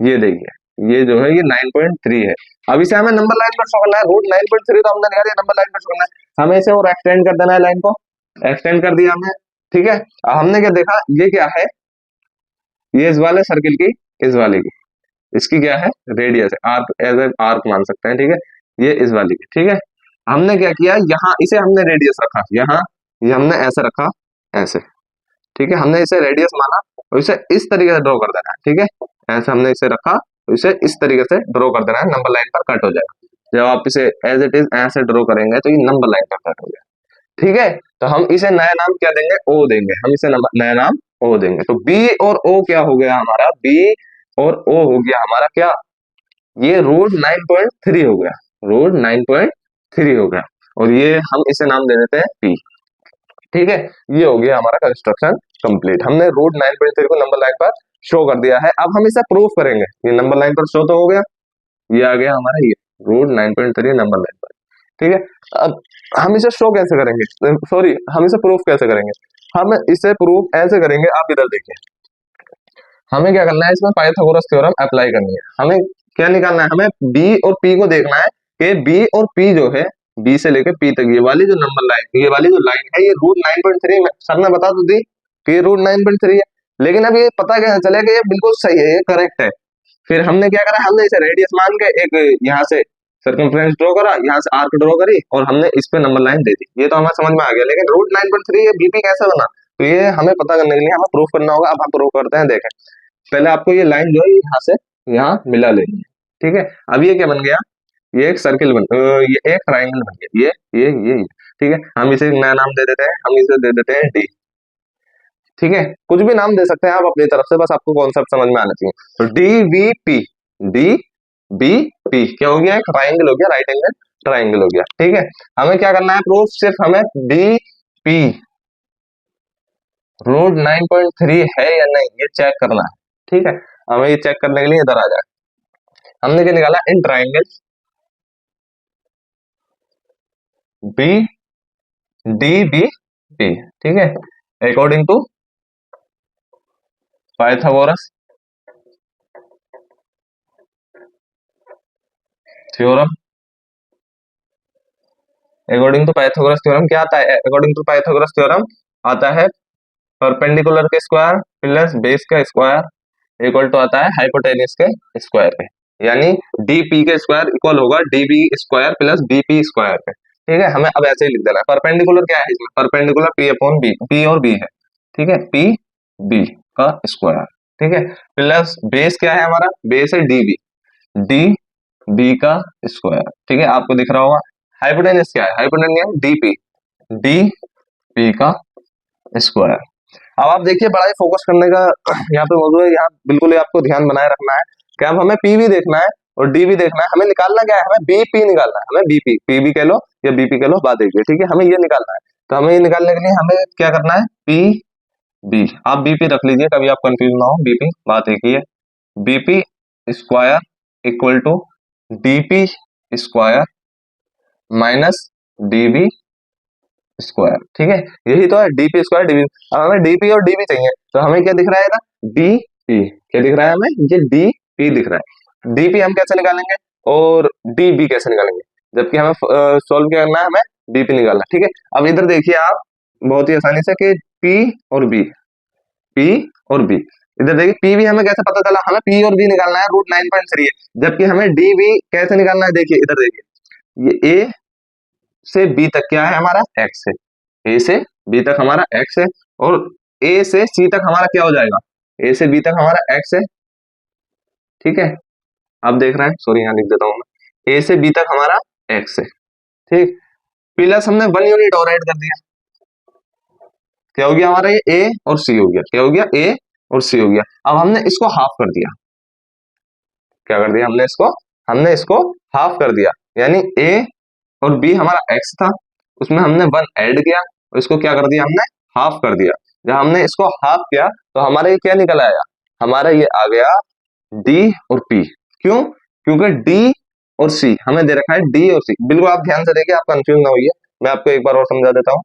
ये देखिए, ये जो है ये 9.3 है। अब इसे हमें नंबर लाइन पर शो करना है। रूट 9.3 तो हमने निकाल दिया, नंबर लाइन पर शो करना है हमें इसे, और एक्सटेंड कर देना है, लाइन को एक्सटेंड कर दिया हमने, ठीक है। अब हमने क्या देखा, ये क्या है, ये इस वाले सर्किल की, इस वाले की, इसकी क्या है, रेडियस है, आर्क, एज ए आर्क मान सकते हैं, ठीक है। ये इस वाली की, ठीक है। हमने क्या किया, यहाँ इसे हमने रेडियस रखा, यहाँ ये हमने ऐसे रखा, ऐसे, ठीक है। हमने इसे रेडियस माना और इसे इस तरीके से ड्रॉ कर देना है, ठीक है। ऐसे हमने इसे रखा, इसे इस तरीके से ड्रॉ कर देना है, नंबर लाइन पर कट हो जाएगा। जब आप इसे एज इट इज ऐसे ड्रॉ करेंगे तो ये नंबर लाइन पर कट हो जाएगा, ठीक है। तो हम इसे नया नाम क्या देंगे, ओ देंगे, हम इसे नया नाम ओ देंगे। तो बी और ओ क्या हो गया हमारा, बी और ओ हो गया हमारा क्या, ये रूट 9.3 हो गया, रूट 9.3 हो गया, और ये हम इसे नाम दे देते हैं पी, ठीक है। ये हो गया हमारा कंस्ट्रक्शन कंप्लीट। हमने रूट 9.3 को नंबर लाइन पर शो कर दिया है। अब हम इसे प्रूफ करेंगे, ये नंबर लाइन पर शो तो हो गया, ये आ गया हमारा ये रूट 9.3 नंबर लाइन पर, ठीक है। अब हम इसे शो कैसे करेंगे, सॉरी हम इसे प्रूफ कैसे करेंगे? हम इसे प्रूफ ऐसे करेंगे, आप इधर देखिए, हमें क्या करना है, इसमें पाइथागोरस थ्योरम अप्लाई करनी है। हमें क्या निकालना है, हमें बी और पी को देखना है कि बी और पी जो है, बी से लेकर पी तक ये वाली जो नंबर लाइन, ये वाली जो लाइन है, ये रूट 9.3 सर ने बता तो दी कि ये रूट 9.3 है, लेकिन अब ये पता कैसे चलेगा ये बिल्कुल सही है, ये करेक्ट है। फिर हमने क्या करा, हमने इसे रेडियस मान के एक यहाँ से सर्कमफ्रेंस ड्रॉ करा, यहाँ से आर्क ड्रॉ करी, और हमने इस पे नंबर लाइन दे दी। ये तो हमें समझ में आ गया, लेकिन रूट 9.3 ये बीपी कैसे बना, तो ये हमें पता करने के लिए हमें प्रूफ करना होगा। अब हम प्रूफ करते हैं, देखें। पहले आपको ये लाइन जो है यहाँ से यहाँ मिला लेनी है, ठीक है। अब ये क्या बन गया, ये एक सर्किल ये एक ट्राइंगल बन गया, ये ठीक है। हम इसे एक नया नाम दे देते हैं, हम इसे दे देते हैं डी, ठीक है। कुछ भी नाम दे सकते हैं आप अपनी तरफ से, बस आपको कॉन्सेप्ट समझ में आना चाहिए। तो D V P, D B P क्या हो गया, एक ट्राइंगल हो गया, राइट एंगल ट्राइंगल हो गया, ठीक है। हमें क्या करना है प्रूफ, सिर्फ हमें डी पी रूट 9.3 है या नहीं ये चेक करना है, ठीक है। हमें ये चेक करने के लिए इधर आ जाए, हमने क्या निकाला, in triangle B D B B, ठीक है, according to Pythagoras theorem. According to Pythagoras theorem क्या आता है? अकॉर्डिंग टू पाइथागोरस थ्योरम आता है परपेंडिकुलर के स्क्वायर प्लस बेस का स्क्वायर इक्वल टू आता है हाइपोटेन्यूज के स्क्वायर पे, यानी डी पी के स्क्वायर इक्वल होगा D B square plus B P square पे, ठीक है। हमें अब ऐसे ही लिख देना है। परपेंडिकुलर क्या है इसमें? Perpendicular P upon B, P और बी है, ठीक है, पी बी का स्क्वायर, ठीक है, प्लस बेस क्या है हमारा? बेस है डी बी, डी बी का स्क्वायर, ठीक है, आपको दिख रहा होगा। हाइपोटेन्यूज क्या है? Hypotenuse D P, D P का स्क्वायर। अब आप देखिए बड़ा ही फोकस करने का यहाँ पे मौजूद है, यहाँ बिल्कुल ही आपको ध्यान बनाए रखना है कि अब हमें पी भी देखना है और डी भी देखना है। हमें निकालना क्या है? हमें बीपी निकालना है, हमें बीपी, पी भी कह लो या बीपी कह लो, बात एक है, ठीक है, हमें ये निकालना है। तो हमें ये निकालने के लिए हमें क्या करना है? पी बी, आप बीपी रख लीजिए कभी आप कंफ्यूज ना हो, बीपी बात एक ही है। BP square equal to DP square minus DB square, ठीक है, यही तो है डीपी स्क्वायर डीबी। अब हमें डीपी और डीबी चाहिए, तो हमें क्या दिख रहा है ना? डीपी, क्या दिख रहा है हमें? ये डीपी दिख रहा है। डीपी हम कैसे निकालेंगे और डीबी कैसे निकालेंगे? जबकि हमें सॉल्व क्या करना है? हमें डीपी निकालना है, ठीक है। अब इधर देखिए आप बहुत ही आसानी से कि पी और बी, पी और बी, इधर देखिए पी भी हमें कैसे पता चला? हमें पी और बी निकालना है, रूट 9.3 है, जबकि हमें डी बी कैसे निकालना है? देखिए इधर देखिए, ये ए से बी तक क्या है हमारा? एक्स है, ए से बी तक हमारा एक्स है, और ए से सी तक हमारा क्या हो जाएगा? ए से बी तक हमारा एक्स है, ठीक है, आप देख रहे हैं, सॉरी यहाँ लिख देता हूँ मैं, ए से बी तक हमारा एक्स है, ठीक, प्लस हमने 1 यूनिट और ऐड कर दिया, क्या हो गया हमारा? ये ए और सी हो गया, क्या हो गया? ए और सी हो गया। अब हमने इसको हाफ कर दिया, क्या कर दिया हमने? इसको हाफ कर दिया, यानी ए और बी हमारा एक्स था, उसमें हमने 1 ऐड किया और इसको क्या कर दिया हमने? हाफ कर दिया। जब हमने इसको हाफ किया तो हमारा ये क्या निकल आया? हमारा ये आ गया डी और पी। क्यों? क्योंकि डी और सी हमें दे रखा है, डी और सी, बिल्कुल आप ध्यान से देखिए, आप कंफ्यूज ना होइए, मैं आपको एक बार और समझा देता हूँ।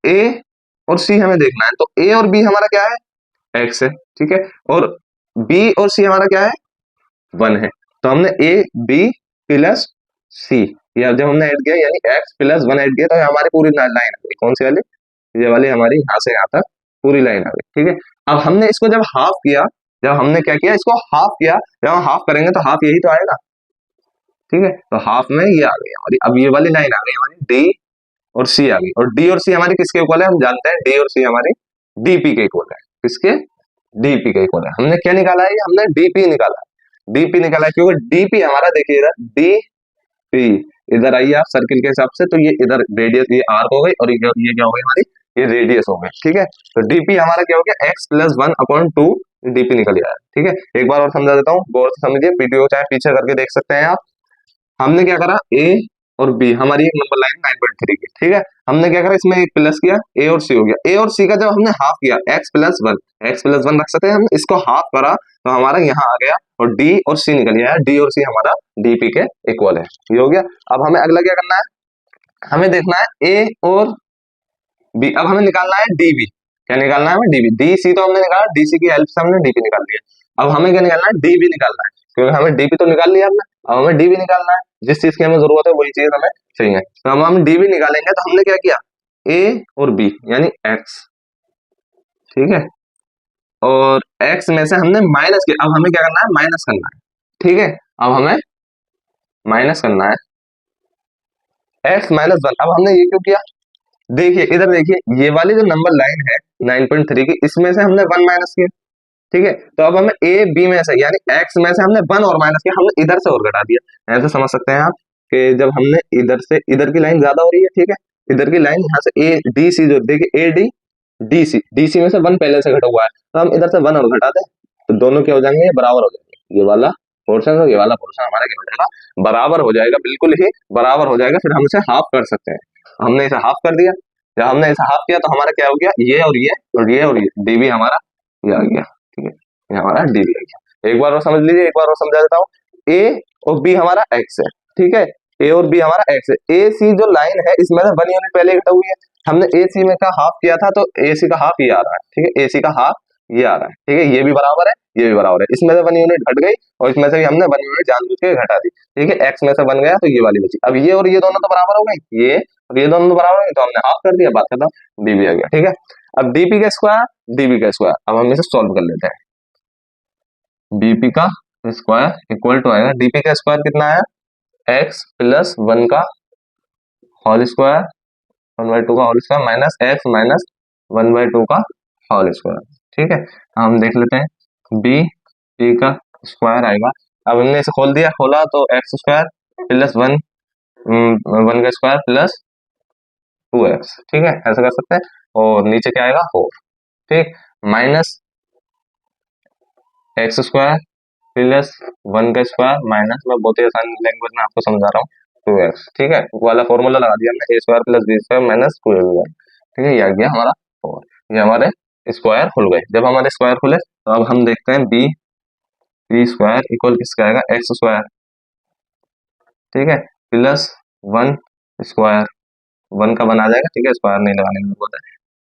ए और सी हमें देखना है, तो ए और बी हमारा क्या है? एक्स है, ठीक है, और बी और सी हमारा क्या है? 1 है। तो हमने ए बी प्लस सी, या जब हमने ऐड किया यानी एक्स प्लस 1 ऐड किया, तो हमारी पूरी लाइन आ गई, कौन सी वाली? ये वाली हमारी यहाँ से यहाँ तक पूरी लाइन आ गई, ठीक है। अब हमने इसको जब हाफ किया, जब हमने क्या किया? इसको हाफ किया, जब हम हाफ करेंगे तो हाफ यही तो आएगा, ठीक है, तो हाफ में ये आ गई हमारी, अब ये वाली लाइन आ गई हमारी, डी और सी आ गई, और डी और सी हमारी किसके इक्वल है? हम जानते हैं डी और सी हमारी डीपी के इक्वल है, किसके? डीपी के इक्वल है। हमने क्या निकाला है? हमने डीपी निकाला है, डीपी निकाला है, क्योंकि डीपी हमारा देखिए इधर डीपी, इधर आइए आप सर्किल के हिसाब से, तो ये इधर रेडियस, ये आर्क हो गई, और ये क्या हो गई हमारी? ये रेडियस हो गई, ठीक है। तो डीपी हमारा क्या हो गया? एक्स प्लस 1/2 डीपी निकल आया, ठीक है। एक बार और समझा देता हूँ, गौर से समझिए, वीडियो चाहे पीछे करके देख सकते हैं आप। हमने क्या करा? ए और बी हमारी एक नंबर लाइन 9.3 की, ठीक है, हमने क्या करा? इसमें एक प्लस किया, ए और सी हो गया, ए और सी का जब हमने हाफ किया, एक्स प्लस वन रख सकते हैं हम, इसको हाफ करा तो हमारा यहाँ आ गया, और डी और सी निकल गया, डी और सी हमारा डीपी के इक्वल है, ये हो गया। अब हमें अगला क्या करना है? हमें देखना है ए और बी, अब हमें निकालना है डीबी, क्या निकालना है हमें? डीबी, डी सी तो हमने निकाला, डी सी की हेल्प से हमने डीपी निकाल दिया, अब हमें क्या निकालना है? डीबी निकालना है, क्योंकि हमें डीपी तो निकाल लिया हमने, अब हमें डीबी निकालना है, जिस चीज की हमें जरूरत है वही चीज हमें चाहिए। तो हम डीबी निकालेंगे, तो हमने क्या किया? ए और बी यानी एक्स, ठीक है, और एक्स में से हमने माइनस किया, अब हमें क्या करना है? माइनस करना है, ठीक है, अब हमें माइनस करना है एक्स माइनस 1। अब हमने ये क्यों किया? देखिए इधर देखिए, ये वाली जो नंबर लाइन है 9.3 की, इसमें से हमने 1 माइनस किया, ठीक है, तो अब हमें ए बी में से यानी एक्स में से हमने 1 और माइनस किया, हमने इधर से और घटा दिया। ऐसे समझ सकते हैं आप कि जब हमने इधर से, इधर की लाइन ज्यादा हो रही है, ठीक है, इधर की लाइन यहाँ से ए डी सी, जो देखिए ए डी डी सी में से 1 पहले से घटा हुआ है, तो हम इधर से 1 और घटा दें, तो दोनों क्या हो जाएंगे? ये बराबर हो जाएंगे, ये वाला पोर्शन और ये वाला पोर्शन हमारा क्या हो जाएगा? बराबर हो जाएगा, बिल्कुल ही बराबर हो जाएगा, फिर हम इसे हाफ कर सकते हैं। हमने इसे हाफ कर दिया, जब हमने इसे हाफ किया तो हमारा क्या हो गया? ये और ये और ये और ये, डीबी हमारा ये आ गया, ठीक है, ये हमारा डीबी आ गया। एक बार और समझ लीजिए, एक बार और समझा देता हूँ, ए और बी हमारा एक्स है, ठीक है, ए और बी हमारा एक्स है, ए सी जो लाइन है इसमें से 1 यूनिट पहले घटा हुई है, हमने ए सी में का हाफ किया था तो ए सी का हाफ ये आ रहा है, ठीक है, ए सी का हाफ ये आ रहा है, ठीक है, ये भी बराबर है, ये भी बराबर है, इसमें से 1 यूनिट घट गई और इसमें से भी हमने 1 यूनिट जानबूझ के घटा दी, ठीक है, एक्स में से बन गया तो ये वाली बची। अब ये और ये दोनों तो बराबर हो गई, ये और ये दोनों तो बराबर हो गई, तो हमने हाफ कर दिया, बात खत्म, डीबी आ गया, ठीक है। अब डीपी का स्क्वायर, डीबी का स्क्वायर, अब हम इसे सॉल्व कर लेते हैं। बीपी का स्क्वायर इक्वल टू आएगा, डीपी का स्क्वायर कितना है, एक्स प्लस 1 का होल स्क्वायर, 1/2 का whole square minus x minus 1/2 का होल स्क्वायर, ठीक है। हम देख लेते हैं बी पी का स्क्वायर आएगा, अब हमने इसे खोल दिया, खोला तो एक्स स्क्वायर प्लस 1 का स्क्वायर प्लस 2x, ठीक है, ऐसा कर सकते हैं, और नीचे क्या आएगा 4, ठीक, माइनस एक्स स्क्वायर प्लस 1 का स्क्वायर माइनस, मैं बहुत ही आसान लैंग्वेज में आपको समझा रहा हूँ, 2x, ठीक है, वाला फॉर्मूला लगा दिया हमने, a square plus b square minus 2ab, ठीक है, ये आ गया हमारा 4, ये हमारे स्क्वायर खुल गए। जब हमारे स्क्वायर खुले तो अब हम देखते हैं b p स्क्वायर इक्वल किसका आएगा, एक्स स्क्वायर, ठीक है, प्लस 1 स्क्वायर, 1 का बना जाएगा, ठीक है, स्क्वायर नहीं लगाने में बोलते हैं,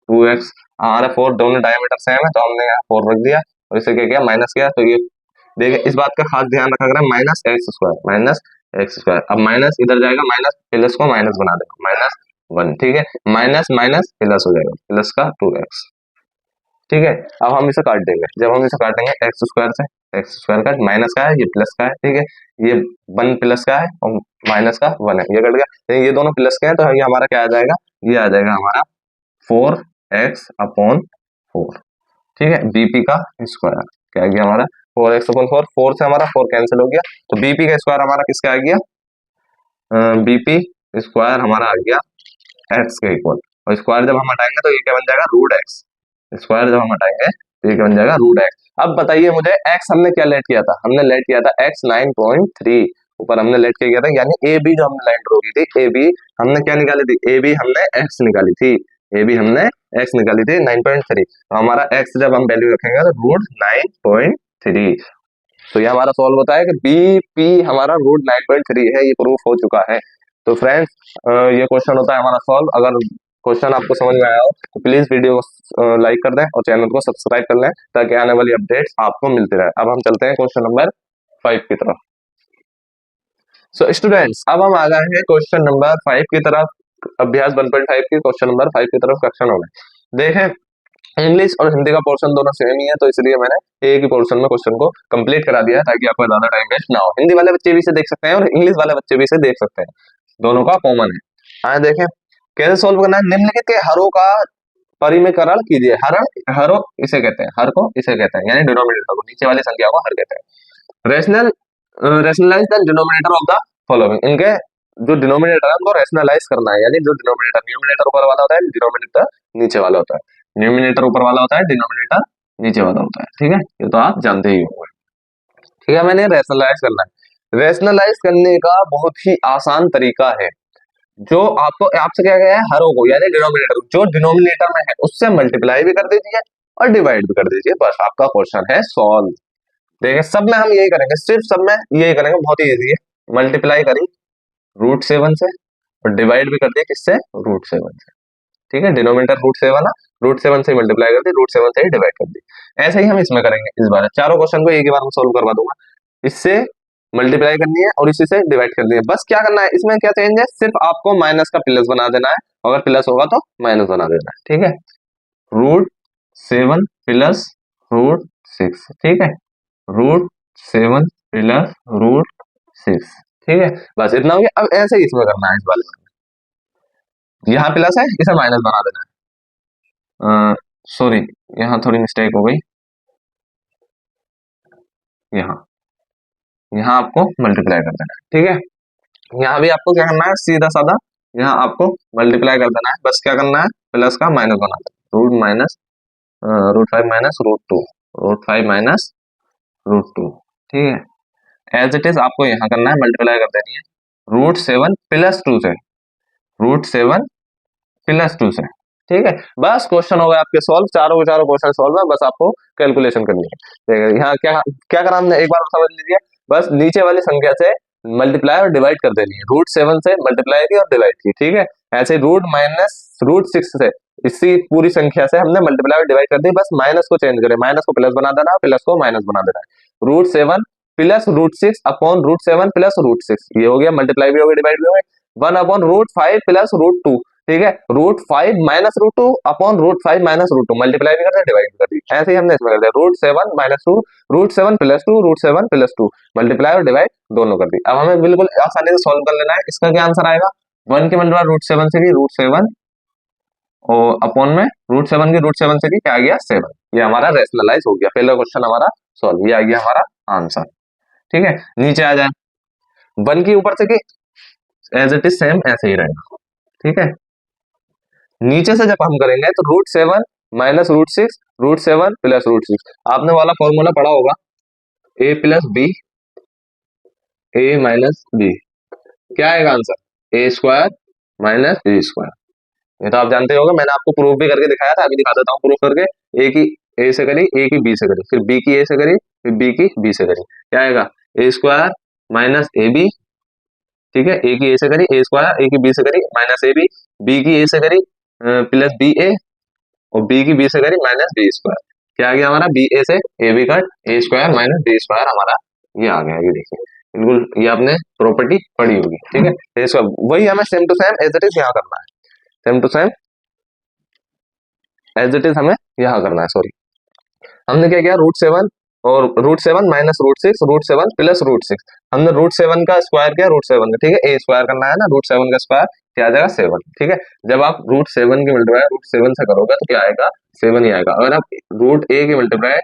2x, हमारे 4 दोनों डायमीटर सेम है तो हमने यहाँ 4 रख दिया और इसे क्या किया माइनस किया, तो ये देखिए इस बात का खास ध्यान रखा करें, minus x square, minus x square, अब माइनस इधर जाएगा, माइनस प्लस को माइनस बना देगा, माइनस 1, ठीक है, माइनस माइनस प्लस हो जाएगा, प्लस का 2x, ठीक है। अब हम इसे काट देंगे, जब हम इसे काटेंगे एक्स स्क्वायर से, एक्स स्क्वायर का माइनस का है, ये प्लस का है, ठीक है, ये 1 प्लस का है और माइनस का 1 है, ये कट गया, तो ये दोनों प्लस के हैं, तो ये हमारा क्या आ जाएगा, ये आ जाएगा हमारा 4x/4, ठीक है, बीपी का स्क्वायर क्या आ गया हमारा 4x/4, 4 से हमारा 4 कैंसिल हो गया, तो बीपी का स्क्वायर हमारा किसका आ गया, बीपी स्क्वायर हमारा आ गया एक्स के इक्वल, और स्क्वायर जब हम हटाएंगे तो ये क्या बन जाएगा, रूट एक्स, स्क्वायर जब हम हटाएंगे तो ये क्या बन जाएगा, रूट एक्स। अब बताइए मुझे एक्स हमने क्या लेट किया था, हमने लेट किया था एक्स 9.3, ऊपर हमने लेट किया था, यानी ए बी जो हमने लाइन ड्रॉ की थी, ए बी हमने क्या निकाली थी, ए बी हमने एक्स निकाली थी, ए बी हमने एक्स निकाली थी 9.3, तो हमारा एक्स जब हम वैल्यू रखेंगे तो रूट 9.3, तो ये हमारा सॉल्व होता है कि बी पी हमारा रूट 9.3 है, ये प्रूफ हो चुका है। तो फ्रेंड्स ये क्वेश्चन होता है हमारा सॉल्व। अगर क्वेश्चन आपको समझ में आया हो तो प्लीज वीडियो को लाइक कर दें और चैनल को सब्सक्राइब कर लें ताकि आने वाली अपडेट्स आपको मिलती रहे। अब हम चलते हैं क्वेश्चन नंबर 5 की तरफ। सो स्टूडेंट्स अब हम आ गए हैं क्वेश्चन नंबर 5 की तरफ, अभ्यास 1.5 की क्वेश्चन नंबर 5 की तरफ कक्षा में। देखें इंग्लिश और हिंदी का पोर्शन दोनों सेम ही है, तो इसलिए मैंने एक ही पोर्शन में क्वेश्चन को कंप्लीट करा दिया है ताकि आपको ज्यादा टाइम वेस्ट ना हो। हिंदी वाले बच्चे भी इसे देख सकते हैं और इंग्लिश वाले बच्चे भी इसे देख सकते हैं, दोनों का कॉमन है। आए देखें कैसे सोल्व करना है। निम्नलिखित के हरों का परिमेयकरण कीजिए। हरो इसे कहते हैं, हर को इसे कहते हैं, यानी डिनोमिनेटर को, नीचे वाली संख्या को हर कहते हैं। Rationalise the denominator of the following, इनके जो डिनोमिनेटर है उनको रेशनलाइज करना है, यानी जो डिनोमिनेटर, न्यूमिनेटर ऊपर वाला होता है, डिनोमिनेटर नीचे वाला होता है, न्यूमिनेटर ऊपर वाला होता है, डिनोमिनेटर नीचे वाला होता है, ठीक है, ये तो आप जानते ही होंगे। ठीक है, मैंने रेशनलाइज करना है। रेशनलाइज करने का बहुत ही आसान तरीका है, जो आपको आपसे क्या गया है, हरों को यानी डिनोमिनेटर जो डिनोमिनेटर में है उससे मल्टीप्लाई भी कर दीजिए और डिवाइड भी कर दीजिए, बस आपका क्वेश्चन है सॉल्व। देखिए सब में हम यही करेंगे, सिर्फ सब में यही करेंगे, बहुत ही इजी है। मल्टीप्लाई करी √7 से और डिवाइड भी कर दिया किससे, √7 से, ठीक है, डिनोमिनेटर √7 है, √7 से मल्टीप्लाई कर दी, √7 से ही डिवाइड कर दी। ऐसे ही हम इसमें करेंगे, इस बार चारों क्वेश्चन को एक ही बार में सोल्व करवा दूंगा। इससे मल्टीप्लाई करनी है और इसी से डिवाइड करनी है, बस क्या करना है, इसमें क्या चेंज है, सिर्फ आपको माइनस का प्लस बना देना है, अगर प्लस होगा तो माइनस बना देना है, ठीक है, √7 प्लस √6, ठीक है, √7 प्लस √6, ठीक है, बस इतना हो गया। अब ऐसे ही इसमें करना है, इस वाले में यहाँ प्लस है इसे माइनस बना देना है, सॉरी यहाँ थोड़ी मिस्टेक हो गई, यहाँ आपको मल्टीप्लाई कर देना है, ठीक है, यहाँ भी आपको क्या करना है, सीधा साधा यहाँ आपको मल्टीप्लाई कर देना है, बस क्या करना है, प्लस का माइनस बना देना, √5 माइनस √2, √5 माइनस √2, ठीक है, एज इट इज आपको यहाँ करना है, मल्टीप्लाई कर देनी है √7 प्लस 2 से, √7 प्लस 2 से, ठीक है, बस क्वेश्चन हो गए आपके सॉल्व, चारों के चारों क्वेश्चन सॉल्व है, बस आपको कैलकुलेशन करनी है। यहाँ क्या क्या करा हमने, एक बार समझ लीजिए, बस नीचे वाली संख्या से मल्टीप्लाई और डिवाइड कर देनी है, √7 से मल्टीप्लाई की और डिवाइड की, ठीक है। ऐसे रूट माइनस √6 से इसी पूरी संख्या से हमने मल्टीप्लाई और डिवाइड कर दी, बस माइनस को चेंज करें, माइनस को प्लस बना देना, प्लस को माइनस बना देना है। √7 प्लस √6 अपॉन √7 प्लस √6, ये हो गया, मल्टीप्लाई भी हो गया डिवाइड भी हो गया। 1 अपॉन √5 प्लस √2, ठीक है। √5 माइनस √2 अपॉन √5 माइनस √2, मल्टीप्लाई भी कर दिया डिवाइड भी कर दी, ऐसे ही हमने इसमें कर दिया। √7 माइनस 2, √7 प्लस 2, √7 प्लस 2, मल्टीप्लाई और डिवाइड दोनों कर दी। अब हमें बिल्कुल आसानी से सॉल्व कर लेना है, इसका क्या आंसर आएगा, 1 के मल्टीप्लाई √7 से भी √7 और अपॉन में √7 की √7 से भी क्या आ गया 7, ये हमारा रेशनलाइज हो गया, पहला क्वेश्चन हमारा सॉल्व, ये आ गया हमारा आंसर, ठीक है। नीचे आ जाए 1 की ऊपर से कि एज इट इज सेम ऐसे ही रहेगा, ठीक है। नीचे से जब हम करेंगे तो √7 माइनस √6, √7 प्लस √6, आपने वाला फॉर्मूला पढ़ा होगा, a plus b, a minus b, क्या आएगा आंसर, a² माइनस b², ये तो आप जानते होगे, मैंने आपको प्रूफ भी करके दिखाया था, अभी दिखा देता हूँ प्रूफ करके। a की a से करी, a की b से करी, फिर b की a से करी, फिर b की b से करी, क्या आएगा, a² माइनस ab, ठीक है। a की a से करी, a², a की b से करी माइनस ab, b की a से करी प्लस ba, और b की b से करी माइनस b², क्या आ गया हमारा, ba से ab cut, a² minus b² हमारा ये आ गया, ये देखिए बिल्कुल, ये आपने प्रॉपर्टी पढ़ी होगी, ठीक है। तो इसका वही हमें same to same as it is यहाँ करना है, same to same as it is हमें यहाँ करना है, सॉरी हमने क्या किया, √7 और √7 माइनस √6, √7 प्लस √6, हमने √7 का स्क्वायर किया, √7 का, ठीक है, a² करना है ना, √7 का स्क्वायर क्या आ जाएगा 7, ठीक है। जब आप √7 की मल्टीप्लाई √7 से करोगे तो क्या आएगा, 7 ही आएगा। अगर आप √a की मल्टीप्लाई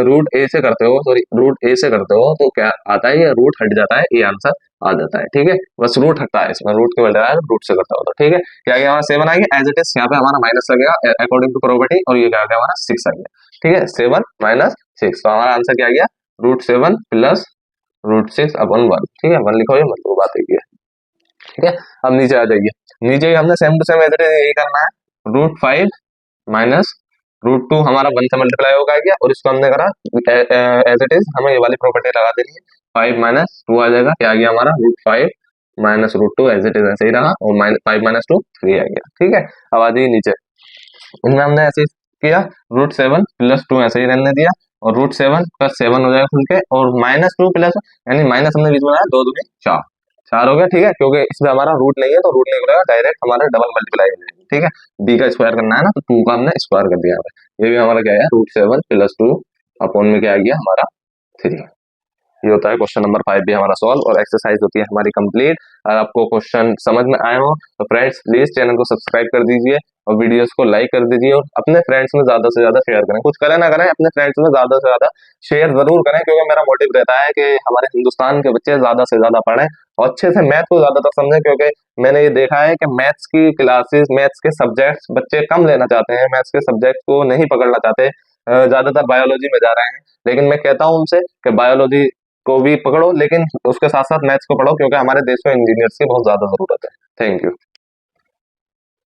√a से करते हो, सॉरी √a से करते हो तो क्या आता है, ये रूट हट जाता है, ये आंसर आ जाता है, ठीक है। बस रूट हटता है इसमें, रूट की मल्टीप्लाई रूट से करता हो तो, ठीक है। क्या गया हमारा 7 आ गया, एज इट इज यहाँ पे हमारा माइनस लगेगा अकॉर्डिंग टू प्रॉपर्टी, और ये क्या गया हमारा 6 आ गया, ठीक है। 7 माइनस 6, तो हमारा आंसर क्या गया, √7 प्लस √6 अपॉन 1, ठीक है। 1 लिखो, ये मतलब बात है, ठीक है। अब नीचे आ जाइए, नीचे हमने same to same as it is यही करना है, √5 माइनस √2 हमारा 1 से मल्टीप्लाई होगा गया, और इसको हमने करा एज इट इज, हमें ये वाली प्रॉपर्टी लगा देनी है, 5 माइनस 2 आ जाएगा, क्या आ गया हमारा, √5 माइनस √2 एज इट इज ऐसे ही रहा, और 5 माइनस 2 3 आ गया, ठीक है। अब आ जाइए नीचे, इनमें हमने ऐसे किया, √7 प्लस 2 ऐसे ही रहने दिया, और √7 प्लस 7 हो जाएगा खुल के, और माइनस 2 प्लस, यानी माइनस हमने बीच में बनाया, 2 दूनी 4, 4 हो गया, ठीक है। क्योंकि इसमें हमारा रूट नहीं है तो रूट नहीं करेगा, डायरेक्ट हमारा डबल मल्टीप्लाई हो जाएगा, ठीक है। b का स्क्वायर करना है ना, तो 2 का हमने स्क्वायर कर दिया, ये भी हमारा क्या है, √7 प्लस 2 अपॉन में क्या आ गया हमारा 3, ये होता है क्वेश्चन नंबर 5 भी हमारा सॉल्व, और एक्सरसाइज होती है हमारी कंप्लीट। अगर आपको क्वेश्चन समझ में आए हो तो फ्रेंड्स प्लीज चैनल को सब्सक्राइब कर दीजिए, और वीडियोस को लाइक कर दीजिए, और अपने फ्रेंड्स में ज्यादा से ज्यादा शेयर करें, कुछ करें ना करें, अपने फ्रेंड्स में ज्यादा से ज्यादा शेयर जरूर करें, क्योंकि मेरा मोटिव रहता है कि हमारे हिंदुस्तान के बच्चे ज्यादा से ज्यादा पढ़ें और अच्छे से मैथ को ज्यादातर समझें, क्योंकि मैंने ये देखा है कि मैथ्स की क्लासेस, मैथ्स के सब्जेक्ट्स बच्चे कम लेना चाहते हैं, मैथ्स के सब्जेक्ट को नहीं पकड़ना चाहते, ज्यादातर बायोलॉजी में जा रहे हैं। लेकिन मैं कहता हूं उनसे कि बायोलॉजी को भी पकड़ो, लेकिन उसके साथ साथ मैथ्स को पढ़ो, क्योंकि हमारे देश में इंजीनियर्स की बहुत ज्यादा जरूरत है। Thank you.